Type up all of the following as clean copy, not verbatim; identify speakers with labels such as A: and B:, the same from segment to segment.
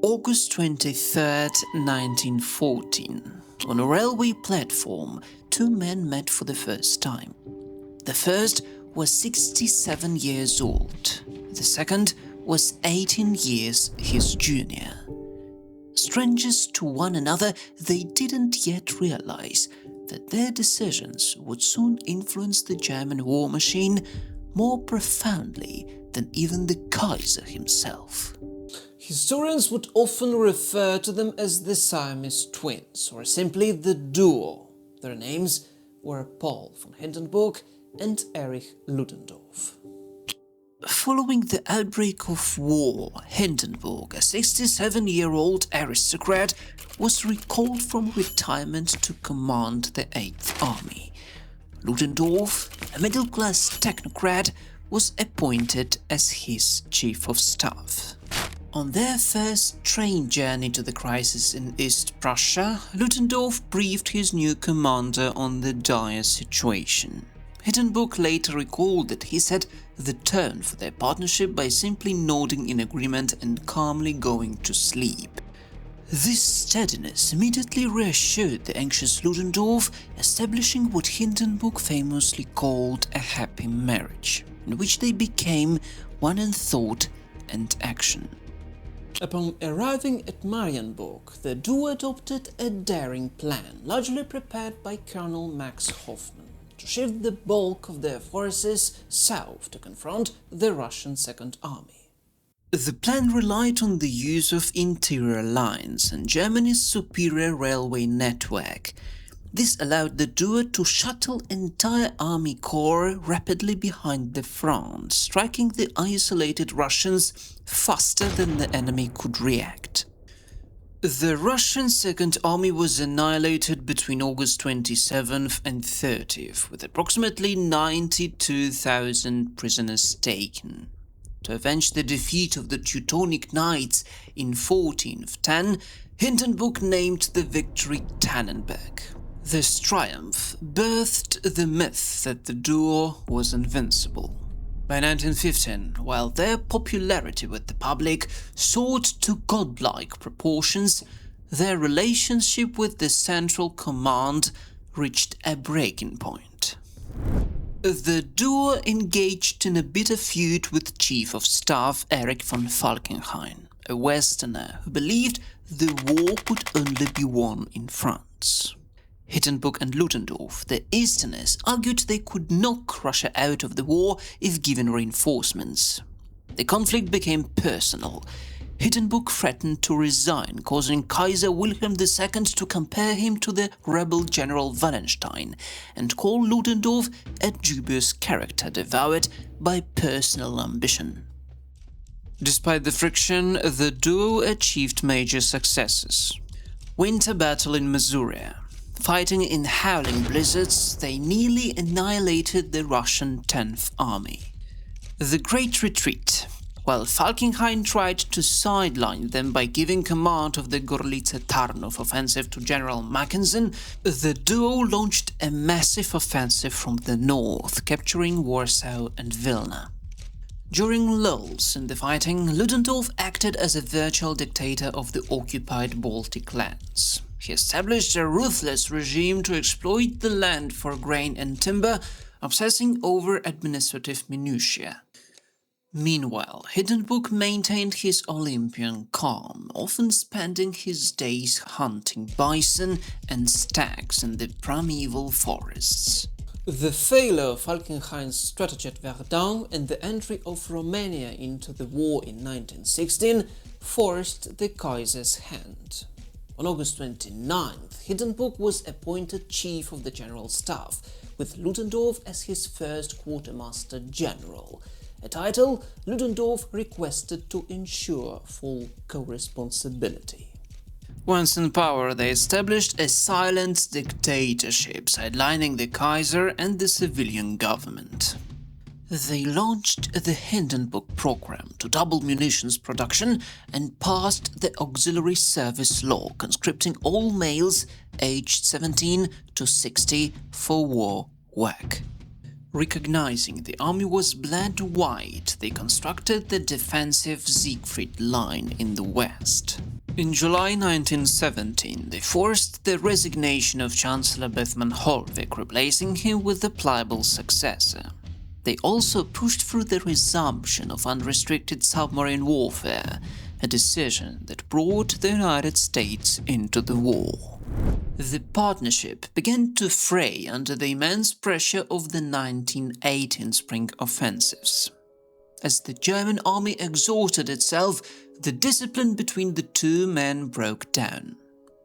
A: August 23, 1914. On a railway platform, two men met for the first time. The first was 67 years old. The second was 18 years his junior. Strangers to one another, they didn't yet realize that their decisions would soon influence the German war machine more profoundly than even the Kaiser himself.
B: Historians would often refer to them as the Siamese twins, or simply the duo. Their names were Paul von Hindenburg and Erich Ludendorff.
A: Following the outbreak of war, Hindenburg, a 67-year-old aristocrat, was recalled from retirement to command the 8th Army. Ludendorff, a middle-class technocrat, was appointed as his chief of staff. On their first train journey to the crisis in East Prussia, Ludendorff briefed his new commander on the dire situation. Hindenburg later recalled that he set the tone for their partnership by simply nodding in agreement and calmly going to sleep. This steadiness immediately reassured the anxious Ludendorff, establishing what Hindenburg famously called a happy marriage, in which they became one in thought and action.
B: Upon arriving at Marienburg, the duo adopted a daring plan, largely prepared by Colonel Max Hoffmann, to shift the bulk of their forces south to confront the Russian Second Army.
A: The plan relied on the use of interior lines and Germany's superior railway network. This allowed the duo to shuttle entire army corps rapidly behind the front, striking the isolated Russians faster than the enemy could react. The Russian Second Army was annihilated between August 27th and 30th, with approximately 92,000 prisoners taken. To avenge the defeat of the Teutonic Knights in 1410, Hindenburg named the victory Tannenberg. This triumph birthed the myth that the duo was invincible. By 1915, while their popularity with the public soared to godlike proportions, their relationship with the Central Command reached a breaking point. The duo engaged in a bitter feud with Chief of Staff Erich von Falkenhayn, a Westerner who believed the war could only be won in France. Hindenburg and Ludendorff, the Easterners, argued they could knock Russia out of the war if given reinforcements. The conflict became personal. Hindenburg threatened to resign, causing Kaiser Wilhelm II to compare him to the rebel General Wallenstein and call Ludendorff a dubious character devoured by personal ambition. Despite the friction, the duo achieved major successes. Winter battle in Missouri. Fighting in howling blizzards, they nearly annihilated the Russian 10th Army. The Great Retreat. While Falkenhayn tried to sideline them by giving command of the Gorlice-Tarnów offensive to General Mackensen, the duo launched a massive offensive from the north, capturing Warsaw and Vilna. During lulls in the fighting, Ludendorff acted as a virtual dictator of the occupied Baltic lands. He established a ruthless regime to exploit the land for grain and timber, obsessing over administrative minutiae. Meanwhile, Hindenburg maintained his Olympian calm, often spending his days hunting bison and stags in the primeval forests.
B: The failure of Falkenhayn's strategy at Verdun and the entry of Romania into the war in 1916 forced the Kaiser's hand. On August 29th, Hindenburg was appointed Chief of the General Staff, with Ludendorff as his first Quartermaster General, a title Ludendorff requested to ensure full co-responsibility.
A: Once in power, they established a silent dictatorship, sidelining the Kaiser and the civilian government. They launched the Hindenburg Program to double munitions production and passed the Auxiliary Service Law, conscripting all males aged 17 to 60 for war work. Recognizing the army was bled white, they constructed the defensive Siegfried Line in the west. In July 1917, they forced the resignation of Chancellor Bethmann Hollweg, replacing him with a pliable successor. They also pushed through the resumption of unrestricted submarine warfare, a decision that brought the United States into the war. The partnership began to fray under the immense pressure of the 1918 spring offensives. As the German army exhausted itself, the discipline between the two men broke down.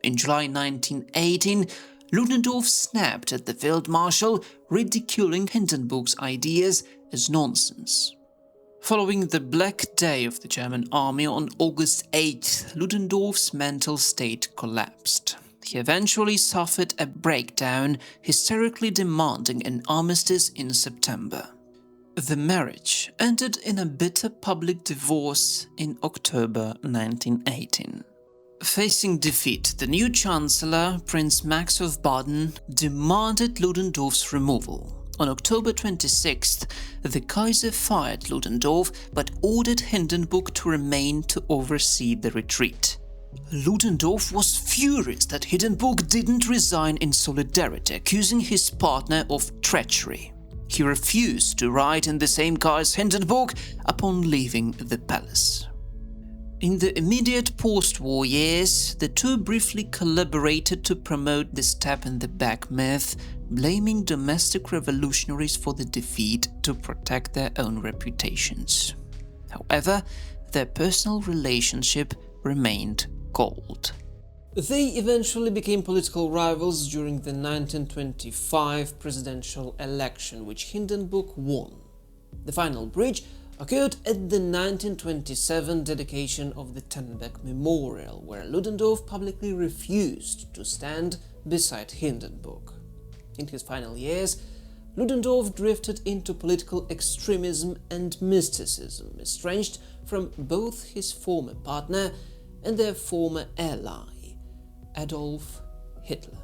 A: In July 1918, Ludendorff snapped at the field marshal, ridiculing Hindenburg's ideas as nonsense. Following the Black Day of the German army on August 8th, Ludendorff's mental state collapsed. He eventually suffered a breakdown, hysterically demanding an armistice in September. The marriage ended in a bitter public divorce in October 1918. Facing defeat, the new Chancellor, Prince Max of Baden, demanded Ludendorff's removal. On October 26th, the Kaiser fired Ludendorff but ordered Hindenburg to remain to oversee the retreat. Ludendorff was furious that Hindenburg didn't resign in solidarity, accusing his partner of treachery. He refused to ride in the same car as Hindenburg upon leaving the palace. In the immediate post-war years, the two briefly collaborated to promote the stab-in-the-back myth, blaming domestic revolutionaries for the defeat to protect their own reputations. However, their personal relationship remained cold.
B: They eventually became political rivals during the 1925 presidential election, which Hindenburg won. The final breach occurred at the 1927 dedication of the Tannenberg Memorial, where Ludendorff publicly refused to stand beside Hindenburg. In his final years, Ludendorff drifted into political extremism and mysticism, estranged from both his former partner and their former ally, Adolf Hitler.